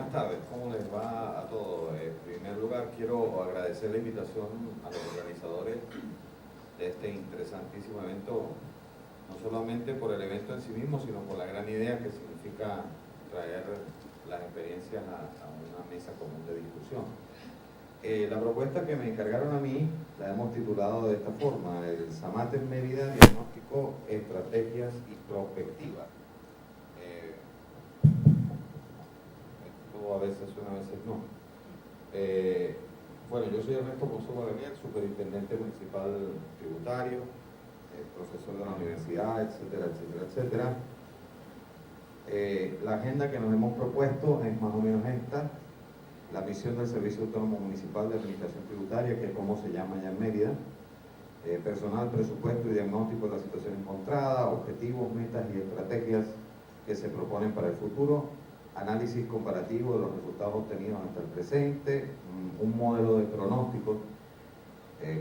Buenas tardes, ¿cómo les va a todos? En primer lugar, quiero agradecer la invitación a los organizadores de este interesantísimo evento, no solamente por el evento en sí mismo, sino por la gran idea que significa traer las experiencias a una mesa común de discusión. La propuesta que me encargaron a mí la hemos titulado de esta forma: el SAMAT en Mérida, diagnóstico, estrategias y prospectivas. Esto a veces suena, a veces no. Bueno, yo soy Ernesto Pozo Guaraniel, superintendente municipal tributario, profesor de la universidad, etcétera, etcétera, etcétera. La agenda que nos hemos propuesto es más o menos esta: la misión del Servicio Autónomo Municipal de Administración Tributaria, que es como se llama ya en Mérida, personal, presupuesto y diagnóstico de la situación encontrada, objetivos, metas y estrategias que se proponen para el futuro, análisis comparativo de los resultados obtenidos hasta el presente, un modelo de pronóstico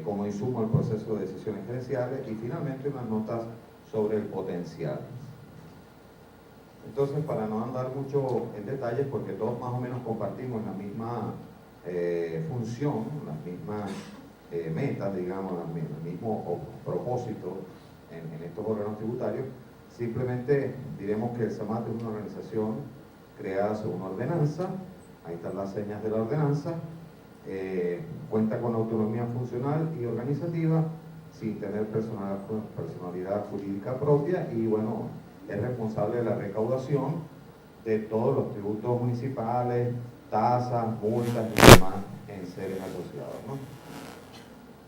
como insumo al proceso de decisiones gerenciales y finalmente unas notas sobre el potencial. Entonces, para no andar mucho en detalles, porque todos más o menos compartimos la misma función, las mismas metas, digamos, el mismo propósito en estos órganos tributarios, simplemente diremos que el SAMAT es una organización creada sobre una ordenanza. Ahí están las señas de la ordenanza. Cuenta con autonomía funcional y organizativa, sin tener personalidad jurídica propia, y bueno, es responsable de la recaudación de todos los tributos municipales, tasas, multas y demás en seres asociados, ¿no?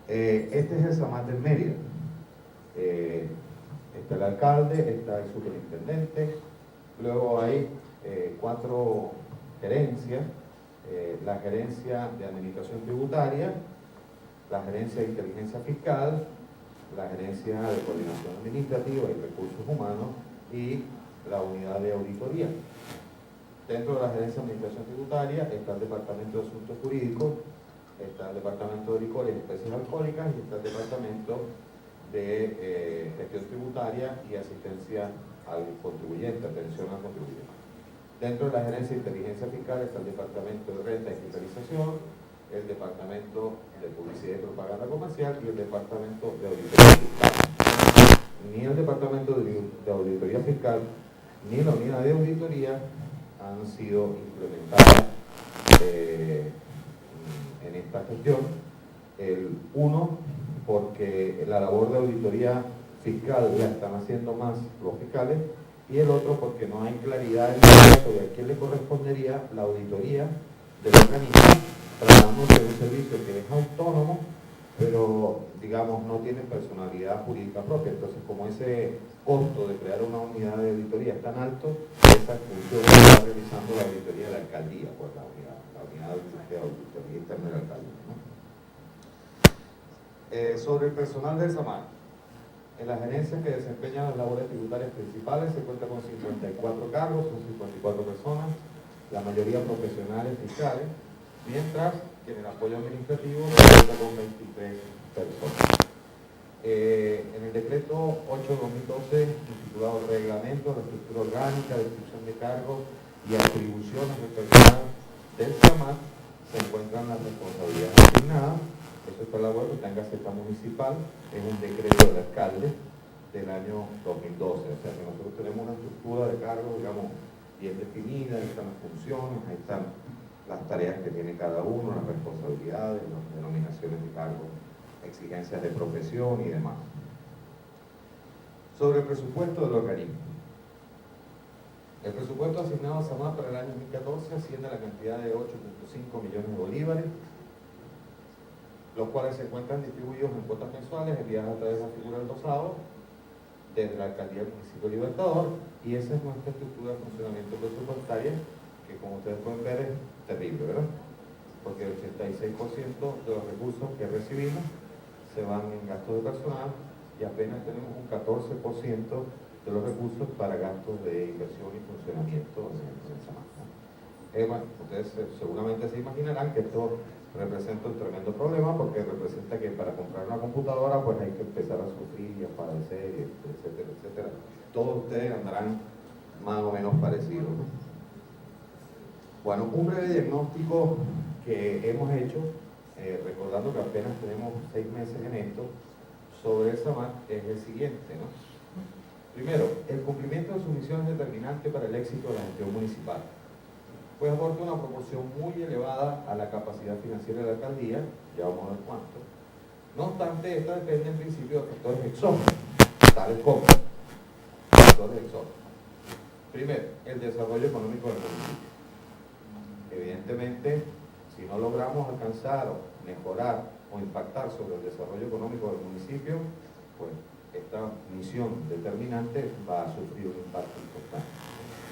Este es el SAMAT de Mérida. Está el alcalde, está el superintendente, luego hay 4 gerencias: la gerencia de administración tributaria, la gerencia de inteligencia fiscal, la gerencia de coordinación administrativa y recursos humanos y la unidad de auditoría. Dentro de la gerencia de administración tributaria está el departamento de asuntos jurídicos, está el departamento de licores y especies alcohólicas y está el departamento de gestión tributaria y asistencia al contribuyente, atención al contribuyente. Dentro de la gerencia de inteligencia fiscal está el departamento de renta y fiscalización, el departamento de publicidad y propaganda comercial y el departamento de auditoría fiscal. Ni el departamento de auditoría fiscal ni la unidad de auditoría han sido implementadas en esta gestión. Uno, porque la labor de auditoría fiscal la están haciendo más los fiscales, y el otro porque no hay claridad en sobre a quién le correspondería la auditoría del organismo, tratándose de un servicio que es autónomo, pero digamos no tiene personalidad jurídica propia. Entonces, como ese costo de crear una unidad de auditoría es tan alto, esa función está realizando la auditoría de la alcaldía, pues la unidad de auditoría interna del alcalde, ¿no? Sobre el personal del SAMAT, en las gerencias que desempeñan las labores tributarias principales se cuenta con 54 cargos, son 54 personas, la mayoría profesionales fiscales, mientras que en el apoyo administrativo se cuenta con 23 personas. En el decreto 8/2012, intitulado Reglamento de Estructura Orgánica, Descripción de Cargos y Atribuciones del Personal del SAMAT, se encuentran las responsabilidades asignadas. Eso está en la web, está en Gaceta Municipal, es un decreto del alcalde del año 2012. O sea que nosotros tenemos una estructura de cargos, digamos, bien definida. Ahí están las funciones, ahí están las tareas que tiene cada uno, las responsabilidades, las denominaciones de cargo, exigencias de profesión y demás. Sobre el presupuesto del organismo. El presupuesto asignado a SAMAT para el año 2014 asciende a la cantidad de 8.5 millones de bolívares, los cuales se encuentran distribuidos en cuotas mensuales enviadas a través de la figura del dosado desde la alcaldía del municipio Libertador, y esa es nuestra estructura de funcionamiento presupuestaria, que como ustedes pueden ver es terrible, ¿verdad? Porque el 86% de los recursos que recibimos se van en gastos de personal y apenas tenemos un 14% de los recursos para gastos de inversión y funcionamiento en el SAMAT. Bueno, ustedes seguramente se imaginarán que esto representa un tremendo problema, porque representa que para comprar una computadora pues hay que empezar a sufrir y a padecer, etcétera, etcétera. Todos ustedes andarán más o menos parecidos, ¿no? Bueno, un breve diagnóstico que hemos hecho, recordando que apenas tenemos 6 meses en esto, sobre el SAMAT es el siguiente, ¿no? Primero, el cumplimiento de su misión es determinante para el éxito de la gestión municipal. Pues aporta una proporción muy elevada a la capacidad financiera de la alcaldía, ya vamos a ver cuánto. No obstante, esta depende en principio de factores exógenos, tales como factores exógenos. Primero, el desarrollo económico del municipio. Evidentemente, si no logramos alcanzar o mejorar o impactar sobre el desarrollo económico del municipio, pues esta misión determinante va a sufrir un impacto importante.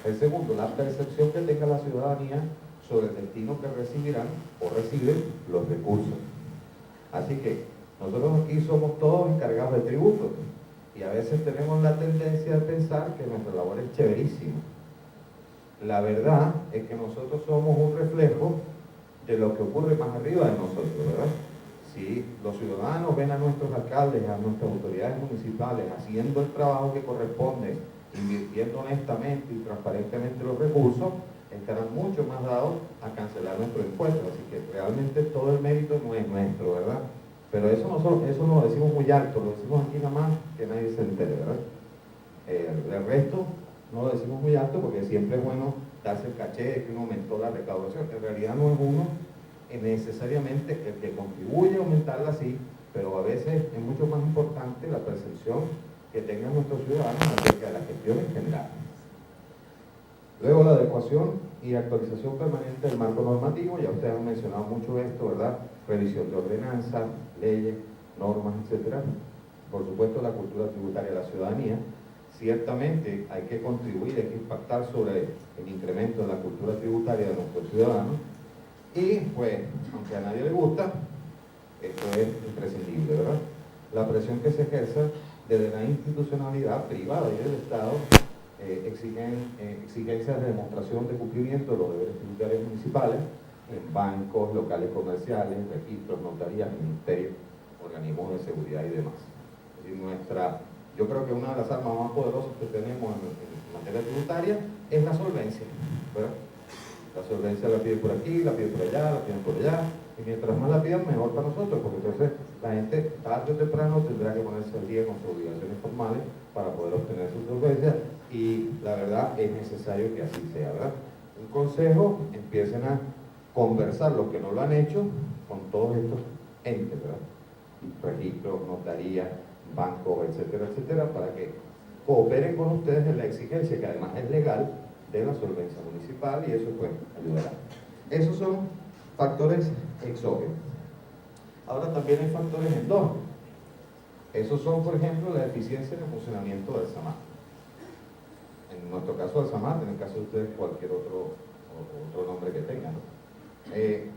El segundo, la percepción que tenga la ciudadanía sobre el destino que recibirán o reciben los recursos. Así que nosotros aquí somos todos encargados de tributos y a veces tenemos la tendencia de pensar que nuestra labor es chéverísima. La verdad es que nosotros somos un reflejo de lo que ocurre más arriba de nosotros, ¿verdad? Si los ciudadanos ven a nuestros alcaldes, a nuestras autoridades municipales haciendo el trabajo que corresponde, invirtiendo honestamente y transparentemente los recursos, estarán mucho más dados a cancelar nuestro impuesto. Así que realmente todo el mérito no es nuestro, ¿verdad? Pero eso no lo decimos muy alto, lo decimos aquí nada más que nadie se entere, ¿verdad? El resto no lo decimos muy alto porque siempre es bueno darse el caché de que uno aumentó la recaudación. En realidad no es uno necesariamente el que contribuye a aumentarla, sí, pero a veces es mucho más importante la percepción que tengan nuestros ciudadanos acerca de la gestión en general. Luego la adecuación y actualización permanente del marco normativo, ya ustedes han mencionado mucho esto, ¿verdad? Revisión de ordenanzas, leyes, normas, etcétera. Por supuesto la cultura tributaria de la ciudadanía. Ciertamente hay que contribuir, hay que impactar sobre el incremento de la cultura tributaria de nuestros ciudadanos. Y pues, aunque a nadie le gusta, esto es imprescindible, ¿verdad? La presión que se ejerza desde la institucionalidad privada y del Estado exigencias de demostración de cumplimiento de los deberes tributarios municipales en bancos, locales comerciales, registros, notarías, ministerios, organismos de seguridad y demás. Es decir, yo creo que una de las armas más poderosas que tenemos en materia tributaria es la solvencia, ¿verdad? La solvencia la piden por aquí, la piden por allá, la piden por allá, y mientras más la pidan, mejor para nosotros, porque entonces la gente tarde o temprano tendrá que ponerse al día con sus obligaciones formales para poder obtener su solvencia, y la verdad es necesario que así sea, ¿verdad? Un consejo, empiecen a conversar, los que no lo han hecho, con todos estos entes, ¿verdad? Registros, notarías, bancos, etcétera, etcétera, para que cooperen con ustedes en la exigencia, que además es legal, de la solvencia municipal, y eso pues ayudará. Esos son factores exógenos. Ahora también hay factores endógenos. Esos son, por ejemplo, la eficiencia en el funcionamiento del SAMAT. En nuestro caso del SAMAT, en el caso de ustedes cualquier otro nombre que tengan, ¿no?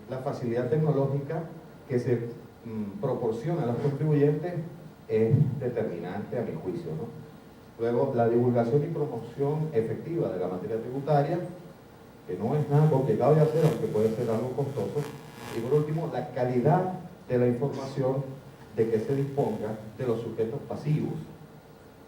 La facilidad tecnológica que se proporciona a los contribuyentes es determinante a mi juicio, ¿no? Luego, la divulgación y promoción efectiva de la materia tributaria, que no es nada complicado de hacer, aunque puede ser algo costoso. Y por último, la calidad de la información de que se disponga de los sujetos pasivos.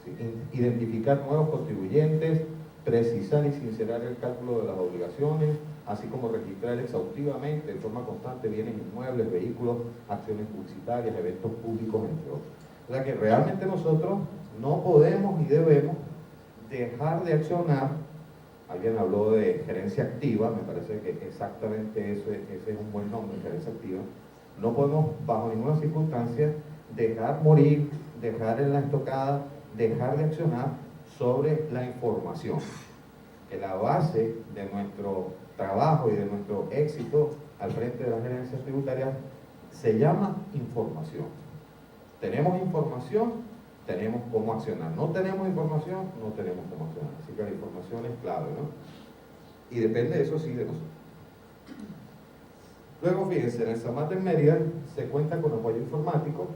¿Sí? Identificar nuevos contribuyentes, precisar y sincerar el cálculo de las obligaciones, así como registrar exhaustivamente, en forma constante, bienes inmuebles, vehículos, acciones publicitarias, eventos públicos, entre otros. O sea que realmente nosotros no podemos y debemos dejar de accionar. Alguien habló de gerencia activa, me parece que exactamente ese es un buen nombre, gerencia activa. No podemos bajo ninguna circunstancia dejar morir, dejar en la estocada, dejar de accionar sobre la información. Que la base de nuestro trabajo y de nuestro éxito al frente de las gerencias tributarias se llama información. Tenemos información, tenemos cómo accionar. No tenemos información, no tenemos cómo accionar. Así que la información es clave, ¿no? Y depende de eso sí de nosotros. Luego, fíjense, en el SAMAT en Mérida se cuenta con apoyo informático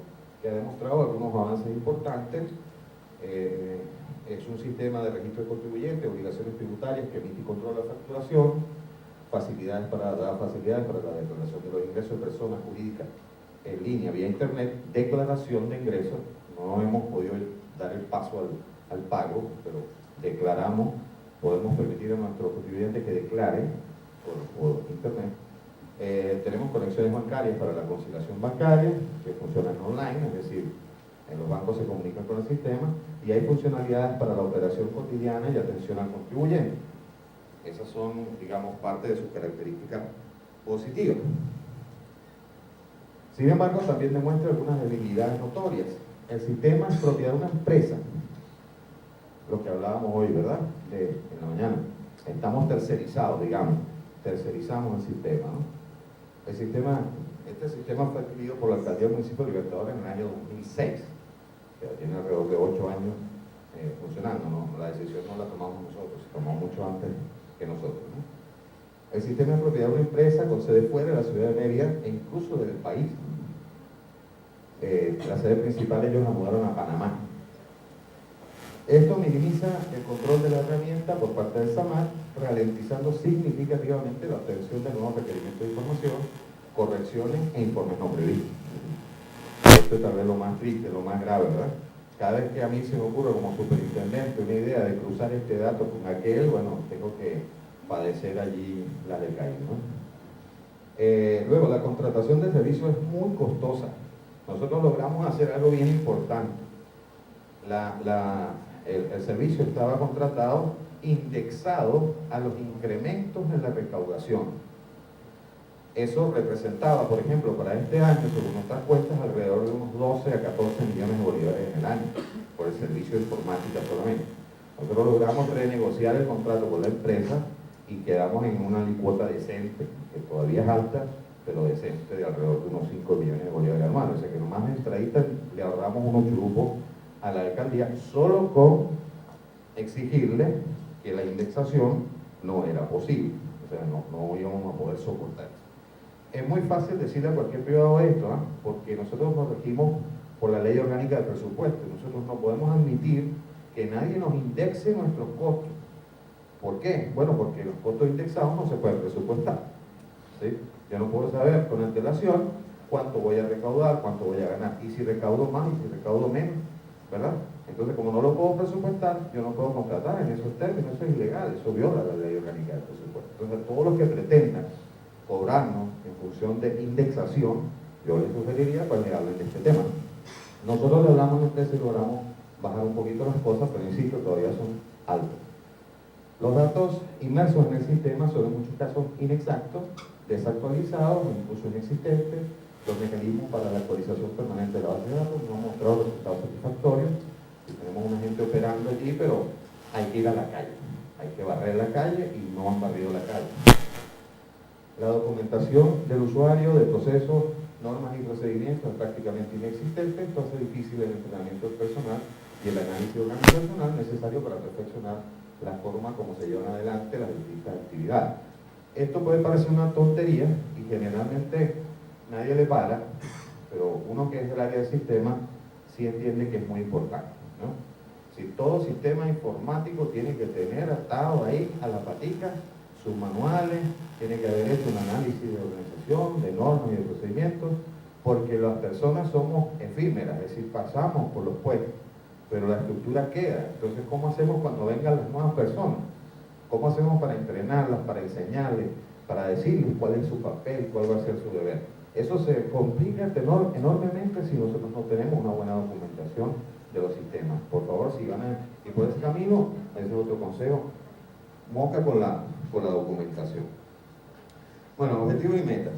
que ha demostrado algunos avances importantes. Es un sistema de registro de contribuyentes, obligaciones tributarias que emite y controla la facturación, facilidades para la declaración de los ingresos de personas jurídicas en línea, vía internet, declaración de ingresos. No hemos podido dar el paso al pago, pero declaramos, podemos permitir a nuestros contribuyentes que declaren por internet. Tenemos conexiones bancarias para la conciliación bancaria, que funcionan online, es decir, en los bancos se comunican con el sistema, y hay funcionalidades para la operación cotidiana y atención al contribuyente. Esas son, digamos, parte de sus características positivas. Sin embargo, también demuestra algunas debilidades notorias. El sistema es propiedad de una empresa, lo que hablábamos hoy, ¿verdad? En la mañana. Estamos tercerizados, digamos, tercerizamos el sistema, ¿no? Este sistema fue adquirido por la Alcaldía del Municipio de Libertador en el año 2006, que tiene alrededor de 8 años funcionando, ¿no? La decisión no la tomamos nosotros, se tomó mucho antes que nosotros, ¿no? El sistema es propiedad de una empresa con sede fuera de la ciudad de Mérida e incluso del país. La sede principal ellos la mudaron a Panamá. Esto minimiza el control de la herramienta por parte del SAMAR, ralentizando significativamente la obtención de nuevos requerimientos de información, correcciones e informes no previstos. Esto es tal vez lo más triste, lo más grave, ¿verdad? Cada vez que a mí se me ocurre como superintendente una idea de cruzar este dato con aquel, bueno, tengo que padecer allí la decaída, ¿no? Luego, la contratación de servicios es muy costosa. Nosotros logramos hacer algo bien importante. El servicio estaba contratado indexado a los incrementos en la recaudación. Eso representaba, por ejemplo, para este año, según nuestras cuentas, alrededor de unos 12 a 14 millones de bolívares en el año, por el servicio de informática solamente. Nosotros logramos renegociar el contrato con la empresa y quedamos en una alícuota decente, que todavía es alta, pero decente, de alrededor de unos 5 millones de bolívares anuales. O sea que nomás en entradita le ahorramos unos churupos a la alcaldía solo con exigirle que la indexación no era posible. O sea, no íbamos a poder soportar. Es muy fácil decirle a cualquier privado esto, ¿eh? Porque nosotros nos regimos por la ley orgánica del presupuesto. Nosotros no podemos admitir que nadie nos indexe nuestros costos. ¿Por qué? Bueno, porque los costos indexados no se pueden presupuestar, ¿sí? Yo no puedo saber con antelación cuánto voy a recaudar, cuánto voy a ganar, y si recaudo más y si recaudo menos, ¿verdad? Entonces, como no lo puedo presupuestar, yo no puedo contratar en esos términos. Eso es ilegal, eso viola la ley orgánica del presupuesto. Entonces, todos los que pretendan cobrarnos en función de indexación, yo les sugeriría pues que hablen de este tema. Nosotros le hablamos a la empresa y logramos bajar un poquito las cosas, pero insisto, todavía son altos. Los datos inmersos en el sistema son en muchos casos inexactos, desactualizados o incluso inexistentes. Los mecanismos para la actualización permanente de la base de datos no han mostrado resultados satisfactorios. Y tenemos una gente operando allí, pero hay que ir a la calle, hay que barrer la calle y no han barrido la calle. La documentación del usuario, de procesos, normas y procedimientos es prácticamente inexistente, esto hace difícil el entrenamiento del personal y el análisis organizacional necesario para perfeccionar la forma como se llevan adelante las distintas actividades. Esto puede parecer una tontería y generalmente nadie le para, pero uno que es del área del sistema sí entiende que es muy importante, ¿no? Si todo sistema informático tiene que tener atado ahí a la patica sus manuales, tiene que haber hecho un análisis de organización, de normas y de procedimientos, porque las personas somos efímeras, es decir, pasamos por los puestos, pero la estructura queda. Entonces, ¿cómo hacemos cuando vengan las nuevas personas? ¿Cómo hacemos para entrenarlas, para enseñarles, para decirles cuál es su papel, cuál va a ser su deber? Eso se complica enormemente si nosotros no tenemos una buena documentación de los sistemas. Por favor, si van a ir por ese camino, ese es otro consejo, moca con la documentación. Bueno, objetivos y metas.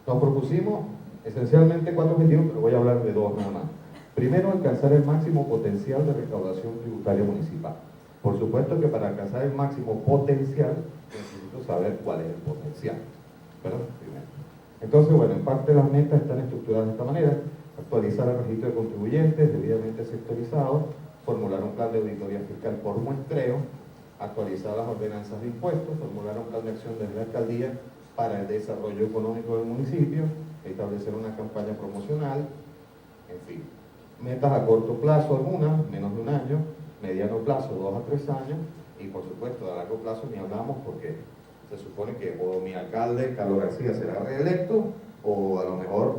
Nos propusimos esencialmente 4 objetivos, pero voy a hablar de 2 nada más. Primero, alcanzar el máximo potencial de recaudación tributaria municipal. Por supuesto que para alcanzar el máximo potencial, necesito saber cuál es el potencial, ¿verdad? Primero. Entonces, bueno, en parte las metas están estructuradas de esta manera: actualizar el registro de contribuyentes debidamente sectorizado, formular un plan de auditoría fiscal por muestreo, actualizar las ordenanzas de impuestos, formular un plan de acción desde la alcaldía para el desarrollo económico del municipio, establecer una campaña promocional, en fin. Metas a corto plazo algunas, menos de un año, mediano plazo 2 a 3 años, y por supuesto a largo plazo ni hablamos, porque se supone que o mi alcalde, Carlos García, será reelecto, o a lo mejor,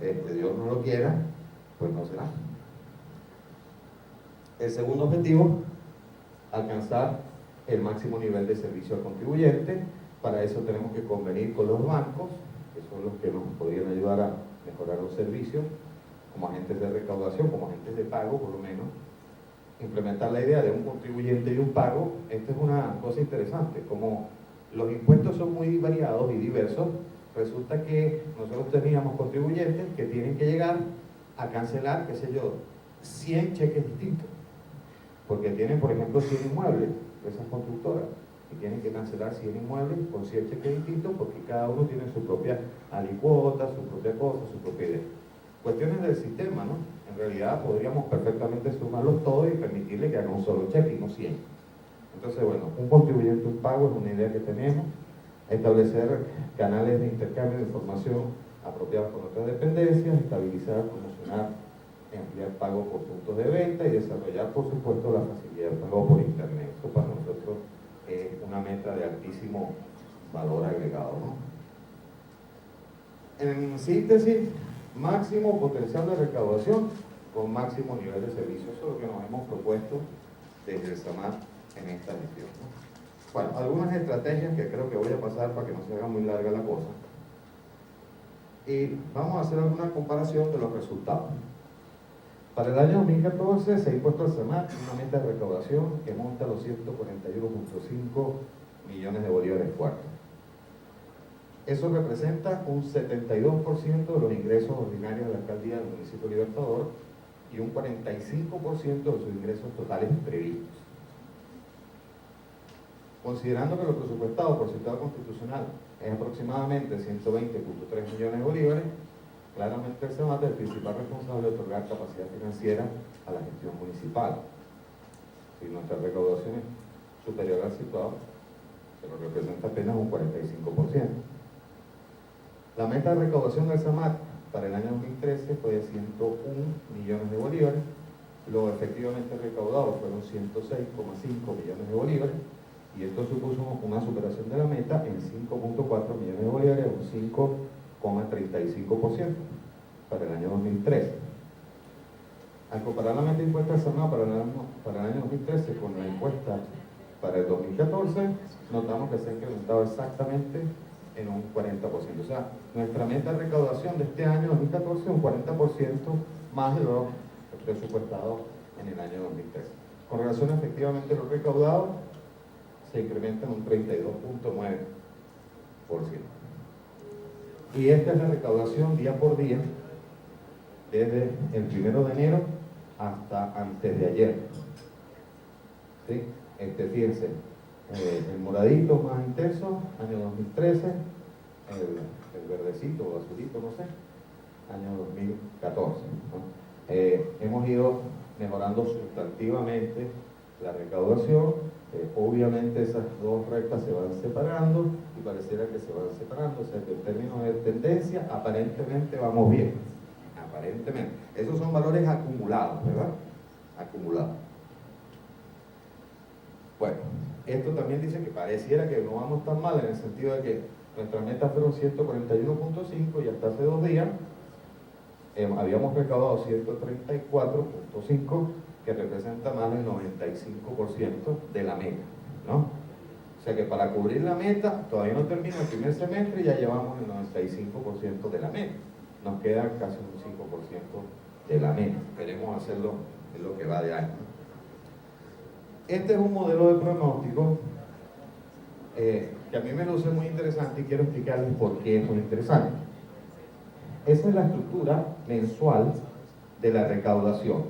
Dios no lo quiera, pues no será. El segundo objetivo, alcanzar el máximo nivel de servicio al contribuyente, Para eso tenemos que convenir con los bancos, que son los que nos podrían ayudar a mejorar los servicios, como agentes de recaudación, como agentes de pago por lo menos. Implementar la idea de un contribuyente y un pago. Esta es una cosa interesante, como los impuestos son muy variados y diversos, resulta que nosotros teníamos contribuyentes que tienen que llegar a cancelar, qué sé yo, 100 cheques distintos, porque tienen, por ejemplo, 100 inmuebles, esas constructoras, y tienen que cancelar 100 inmuebles con 100 cheques distintos porque cada uno tiene su propia alicuota, su propia cosa, su propia idea. Cuestiones del sistema, ¿no? En realidad podríamos perfectamente sumarlos todos y permitirle que haga un solo cheque y no 100. Entonces, bueno, un contribuyente, un pago es una idea que tenemos. Establecer canales de intercambio de información apropiados con otras dependencias, estabilizar, promocionar, ampliar pago por puntos de venta y desarrollar, por supuesto, la facilidad de pago por Internet. Esto para nosotros es una meta de altísimo valor agregado, ¿no? En síntesis, máximo potencial de recaudación con máximo nivel de servicio. Eso es lo que nos hemos propuesto desde el SAMAT en esta gestión, ¿no? Bueno, algunas estrategias que creo que voy a pasar para que no se haga muy larga la cosa. Y vamos a hacer alguna comparación de los resultados. Para el año 2014 se ha impuesto al SAMAT una meta de recaudación que monta a los 141.5 millones de bolívares cuartos. Eso representa un 72% de los ingresos ordinarios de la alcaldía del municipio Libertador y un 45% de sus ingresos totales previstos. Considerando que lo presupuestado por citado constitucional es aproximadamente 120.3 millones de bolívares, claramente el SAMAT es el principal responsable de otorgar capacidad financiera a la gestión municipal. Si nuestra recaudación es superior al situado, se lo representa apenas un 45%. La meta de recaudación del SAMAT para el año 2013 fue de 101 millones de bolívares, lo efectivamente recaudado fueron 106,5 millones de bolívares, y esto supuso una superación de la meta en 5.4 millones de bolívares, un 5,35% para el año 2013. Al comparar la meta impuesta al SAMAT para el año 2013 con la impuesta para el 2014, notamos que se ha incrementado exactamente en un 40%. O sea, nuestra meta de recaudación de este año 2014 es un 40% más de lo presupuestado en el año 2013. Con relación a efectivamente lo recaudado, se incrementa en un 32.9%. Y esta es la recaudación día por día, desde el 1 de enero hasta antes de ayer. ¿Sí? Fíjense, el moradito más intenso, año 2013, el verdecito o azulito, no sé, año 2014, ¿no? Hemos ido mejorando sustantivamente la recaudación. Obviamente esas dos rectas se van separando y pareciera que se van separando, o sea que en términos de tendencia aparentemente vamos bien, aparentemente. Esos son valores acumulados, ¿verdad? Acumulados. Bueno, esto también dice que pareciera que no vamos tan mal en el sentido de que nuestras metas fueron 141.5 y hasta hace 2 días habíamos recaudado 134.5, que representa más del 95% de la meta, ¿no? O sea que para cubrir la meta, todavía no termina el primer semestre y ya llevamos el 95% de la meta. Nos queda casi un 5% de la meta. Queremos hacerlo en lo que va de año. Este es un modelo de pronóstico que a mí me luce muy interesante y quiero explicarles por qué es muy interesante. Esa es la estructura mensual de la recaudación,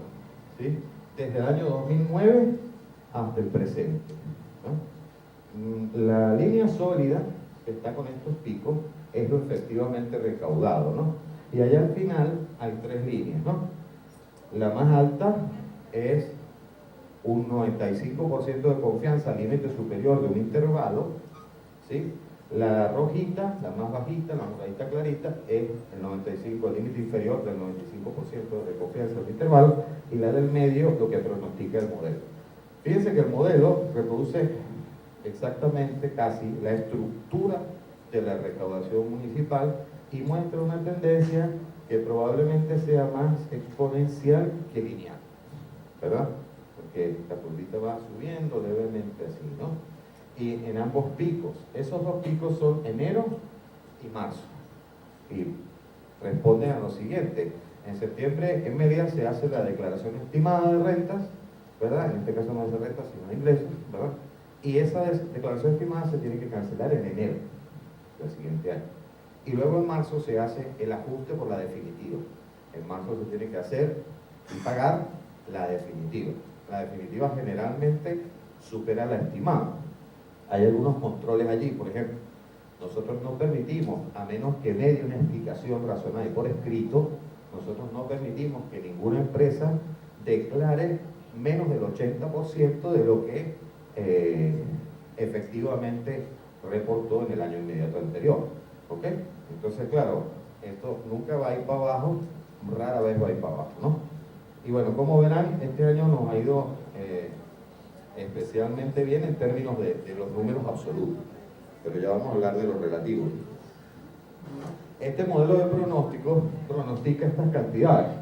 ¿sí? Desde el año 2009 hasta el presente, ¿no? La línea sólida que está con estos picos es lo efectivamente recaudado, ¿no? Y allá al final hay 3 líneas, ¿no? La más alta es un 95% de confianza, límite superior de un intervalo, ¿sí? La rojita, la más bajita, la moradita clarita, es el 95%, el límite inferior del 95% de confianza del intervalo, y la del medio, lo que pronostica el modelo. Fíjense que el modelo reproduce exactamente casi la estructura de la recaudación municipal y muestra una tendencia que probablemente sea más exponencial que lineal, ¿verdad? Porque la curvita va subiendo levemente así, ¿no? y en ambos picos. Esos dos picos son enero y marzo. Y responden a lo siguiente. En septiembre, en media, se hace la declaración estimada de rentas, ¿verdad? En este caso no es de rentas, sino de ingresos, ¿verdad? Y esa declaración estimada se tiene que cancelar en enero del siguiente año. Y luego en marzo se hace el ajuste por la definitiva. En marzo se tiene que hacer y pagar la definitiva. La definitiva generalmente supera la estimada. Hay algunos controles allí, por ejemplo, nosotros no permitimos, a menos que me dé una explicación razonable por escrito, nosotros no permitimos que ninguna empresa declare menos del 80% de lo que efectivamente reportó en el año inmediato anterior. ¿Ok? Entonces, claro, esto nunca va a ir para abajo, rara vez va a ir para abajo, ¿no? Y bueno, como verán, este año nos ha ido especialmente bien en términos de los números absolutos, pero ya vamos a hablar de los relativos. Este modelo de pronóstico pronostica estas cantidades.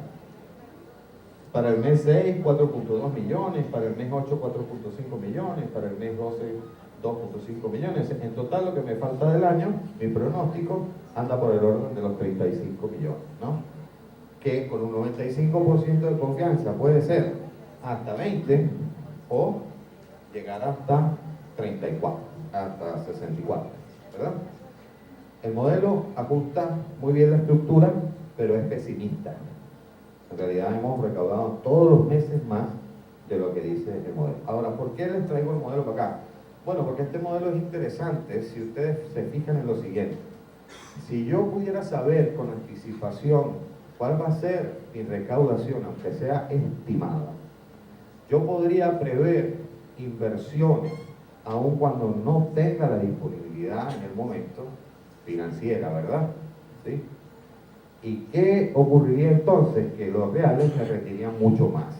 Para el mes 6, 4.2 millones, para el mes 8, 4.5 millones, para el mes 12, 2.5 millones. En total, lo que me falta del año, mi pronóstico anda por el orden de los 35 millones, ¿no? Que con un 95% de confianza puede ser hasta 20 o llegar hasta 34, hasta 64, ¿verdad? El modelo ajusta muy bien la estructura, pero es pesimista. En realidad hemos recaudado todos los meses más de lo que dice el modelo. Ahora, ¿por qué les traigo el modelo para acá? Bueno, porque este modelo es interesante si ustedes se fijan en lo siguiente. Si yo pudiera saber con anticipación cuál va a ser mi recaudación, aunque sea estimada, yo podría prever inversiones, aun cuando no tenga la disponibilidad en el momento financiera, ¿verdad? ¿Sí? ¿Y qué ocurriría entonces? Que los reales me rendirían mucho más.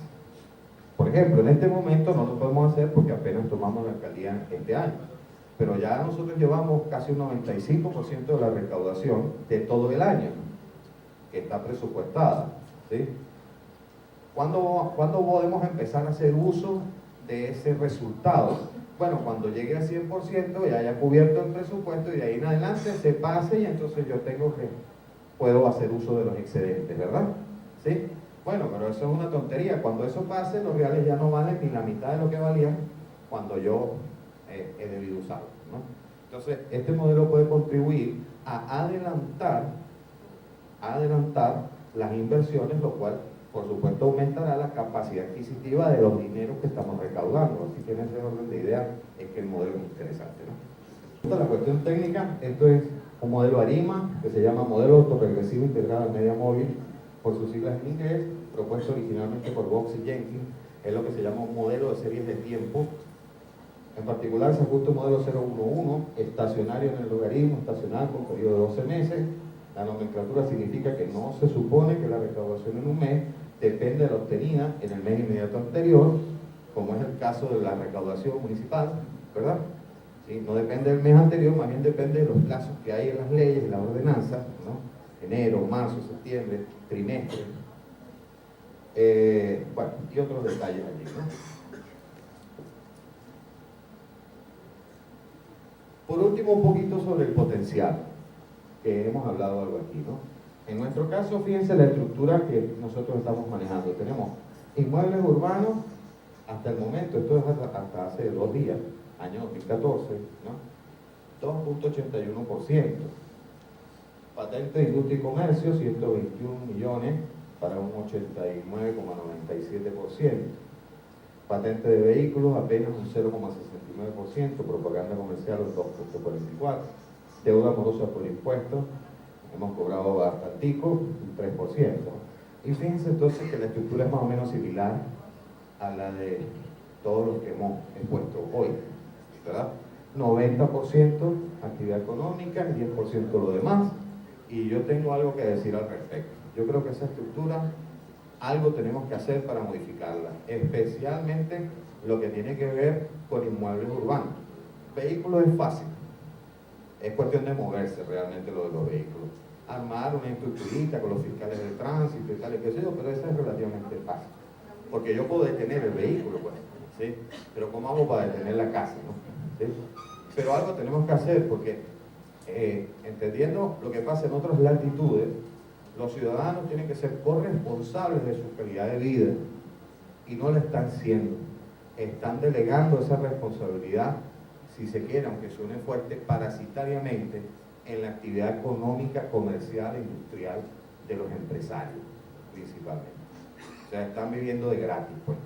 Por ejemplo, en este momento no lo podemos hacer porque apenas tomamos la alcaldía este año, pero ya nosotros llevamos casi un 95% de la recaudación de todo el año, que está presupuestada, ¿sí? ¿Cuándo podemos empezar a hacer uso de ese resultado? Bueno, cuando llegue al 100% y haya cubierto el presupuesto y de ahí en adelante se pase y entonces yo puedo hacer uso de los excedentes, ¿verdad? ¿Sí? Bueno, pero eso es una tontería. Cuando eso pase, los reales ya no valen ni la mitad de lo que valían cuando yo he debido usarlos, ¿no? Entonces, este modelo puede contribuir a adelantar las inversiones, lo cual, por supuesto, aumentará la capacidad adquisitiva de los dineros que estamos recaudando. Así que en ese orden de ideas es que el modelo es interesante, ¿no? La cuestión técnica, esto es un modelo ARIMA, que se llama Modelo Autorregresivo Integrado al Media Móvil, por sus siglas en inglés, propuesto originalmente por Box y Jenkins. Es lo que se llama un modelo de series de tiempo. En particular se ajusta un modelo 011, estacionario en el logaritmo, estacional con periodo de 12 meses. La nomenclatura significa que no se supone que la recaudación en un mes depende de la obtenida en el mes inmediato anterior, como es el caso de la recaudación municipal, ¿verdad? ¿Sí? No depende del mes anterior, más bien depende de los plazos que hay en las leyes, en la ordenanza, ¿no? Enero, marzo, septiembre, trimestre, bueno, y otros detalles allí, ¿no? Por último, un poquito sobre el potencial, que hemos hablado algo aquí, ¿no? En nuestro caso, fíjense la estructura que nosotros estamos manejando. Tenemos inmuebles urbanos, hasta el momento, esto es hasta hace 2 días, año 2014, ¿no? 2.81%. Patente de industria y comercio, 121 millones para un 89,97%. Patente de vehículos, apenas un 0,69%. Propaganda comercial, un 2.44%. Deuda morosa por impuestos, hemos cobrado bastantico, un 3%. Y fíjense entonces que la estructura es más o menos similar a la de todos los que hemos expuesto hoy, ¿verdad? 90% actividad económica, 10% lo demás. Y yo tengo algo que decir al respecto. Yo creo que esa estructura, algo tenemos que hacer para modificarla, especialmente lo que tiene que ver con inmuebles urbanos. Vehículos es fácil, es cuestión de moverse realmente lo de los vehículos. Armar una estructurita con los fiscales del tránsito y tal, qué sé yo, pero eso es relativamente fácil. Porque yo puedo detener el vehículo, pues, ¿sí? Pero ¿cómo hago para detener la casa, no? ¿sí? Pero algo tenemos que hacer porque, entendiendo lo que pasa en otras latitudes, los ciudadanos tienen que ser corresponsables de su calidad de vida y no lo están siendo. Están delegando esa responsabilidad, si se quiere, aunque suene fuerte, parasitariamente en la actividad económica, comercial e industrial de los empresarios, principalmente. O sea, están viviendo de gratis, pues.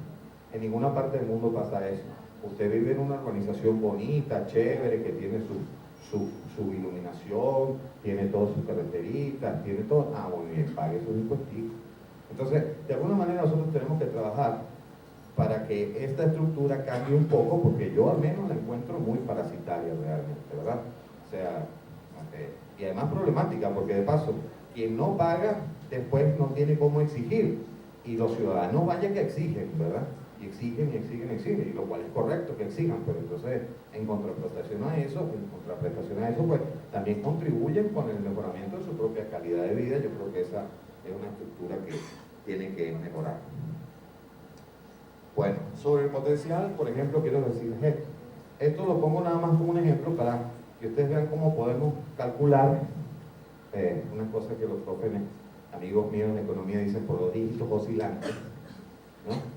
En ninguna parte del mundo pasa eso. Usted vive en una urbanización bonita, chévere, que tiene su iluminación, tiene todas sus carreteritas, tiene todo. Ah, bueno, bien, pague sus impuestos. Entonces, de alguna manera nosotros tenemos que trabajar para que esta estructura cambie un poco, porque yo al menos la encuentro muy parasitaria realmente, ¿verdad? O sea, y además problemática, porque de paso, quien no paga, después no tiene cómo exigir. Y los ciudadanos vaya que exigen, ¿verdad? Y exigen, y exigen, y exigen, y lo cual es correcto que exijan, pero entonces en contraprestación a eso, pues también contribuyen con el mejoramiento de su propia calidad de vida. Yo creo que esa es una estructura que tiene que mejorar. Bueno, sobre el potencial, por ejemplo, quiero decirles esto. Esto lo pongo nada más como un ejemplo para que ustedes vean cómo podemos calcular una cosa que los profes, amigos míos de economía, dicen por los dígitos oscilantes, ¿no?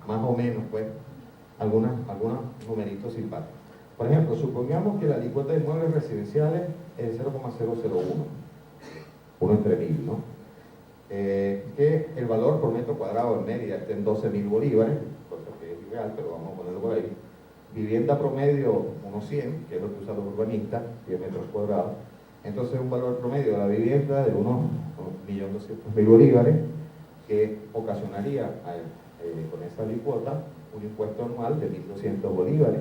Más o menos, pues, algunos numeritos simpáticos. Por ejemplo, supongamos que la alícuota de inmuebles residenciales es 0,001, uno entre 1000, ¿no? Que el valor por metro cuadrado en Mérida esté en 12.000 bolívares, cosa que es irreal, pero vamos a ponerlo por ahí. Vivienda promedio, unos 100, que es lo que usan los urbanistas, 10 metros cuadrados. Entonces, un valor promedio de la vivienda de unos 1.200.000 bolívares, que ocasionaría con esa alícuota un impuesto anual de 1.200 bolívares.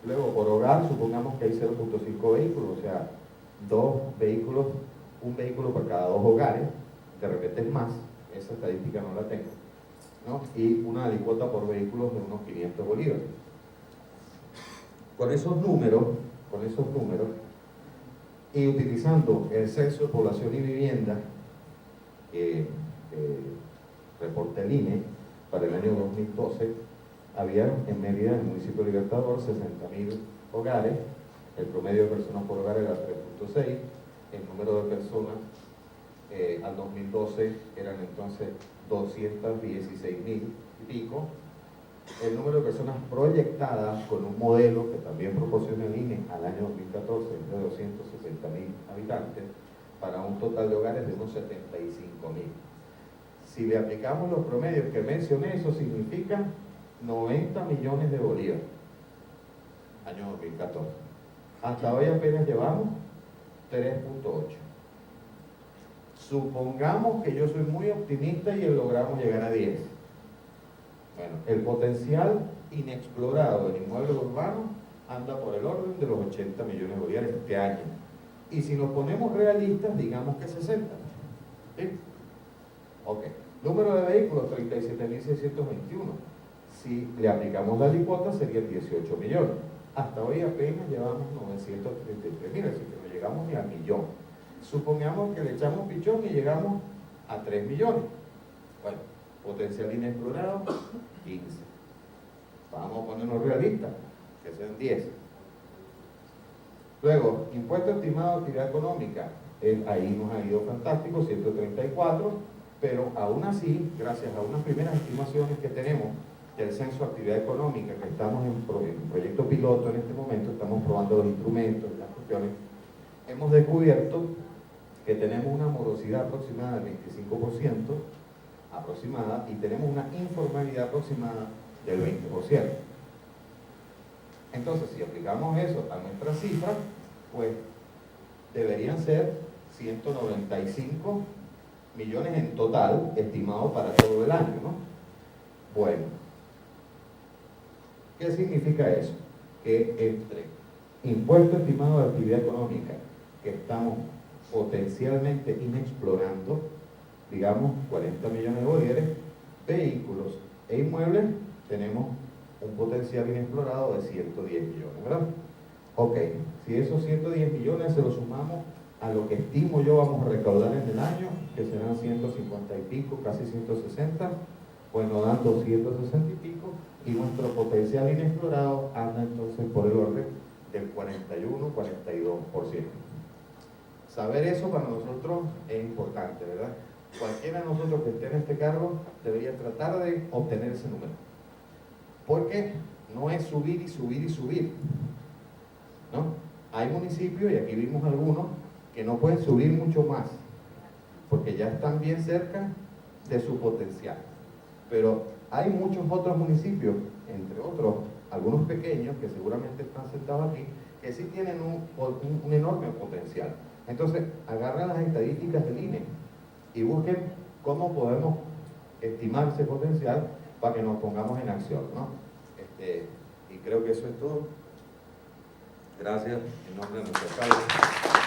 Luego, por hogar, supongamos que hay 0.5 vehículos, o sea, un vehículo por cada 2 hogares, de repente es más, esa estadística no la tengo, ¿no? Y una alícuota por vehículos de unos 500 bolívares. Con esos números, y utilizando el censo de población y vivienda que reporta el INE para el año 2012, había en Mérida, en el municipio de Libertador, 60.000 hogares, el promedio de personas por hogar era 3.6, el número de personas al 2012 eran entonces 216.000 y pico. El número de personas proyectadas con un modelo que también proporciona el INE al año 2014 es de 260.000 habitantes, para un total de hogares de unos 75.000. Si le aplicamos los promedios que mencioné, eso significa 90 millones de bolívares, año 2014. Hasta hoy apenas llevamos 3.8. Supongamos que yo soy muy optimista y logramos llegar a 10. Bueno, el potencial inexplorado del inmueble urbano anda por el orden de los 80 millones de bolívares este año. Y si nos ponemos realistas, digamos que 60. ¿Sí? Ok. Número de vehículos, 37.621. Si le aplicamos la alícuota, serían 18 millones. Hasta hoy apenas llevamos 933.000, así que no llegamos ni al millón. Supongamos que le echamos pichón y llegamos a 3 millones. Bueno, potencial inexplorado, 15. Vamos a ponernos realistas, que sean 10. Luego, impuesto estimado de actividad económica, ahí nos ha ido fantástico, 134, pero aún así, gracias a unas primeras estimaciones que tenemos del censo de actividad económica, que estamos en proyecto piloto en este momento, estamos probando los instrumentos, las cuestiones, hemos descubierto que tenemos una morosidad aproximada del 25%, aproximada, y tenemos una informalidad aproximada del 20%. Entonces, si aplicamos eso a nuestras cifras, pues deberían ser 195 millones en total, estimado para todo el año, ¿no? Bueno, ¿qué significa eso? Que entre impuesto estimado de actividad económica, que estamos potencialmente inexplorando, digamos 40 millones de bolívares, vehículos e inmuebles, tenemos un potencial inexplorado de 110 millones, ¿verdad? Ok, si esos 110 millones se los sumamos a lo que estimo yo vamos a recaudar en el año, que serán 150 y pico, casi 160, pues nos dan 260 y pico, y nuestro potencial inexplorado anda entonces por el orden del 41-42%. Saber eso para nosotros es importante, ¿verdad? Cualquiera de nosotros que esté en este cargo debería tratar de obtener ese número. Porque no es subir y subir y subir, ¿no? Hay municipios, y aquí vimos algunos, que no pueden subir mucho más, porque ya están bien cerca de su potencial. Pero hay muchos otros municipios, entre otros, algunos pequeños, que seguramente están sentados aquí, que sí tienen un enorme potencial. Entonces, agarran las estadísticas del INE y busquen cómo podemos estimar ese potencial para que nos pongamos en acción, ¿no? Y creo que eso es todo. Gracias, en nombre de nuestro alcalde.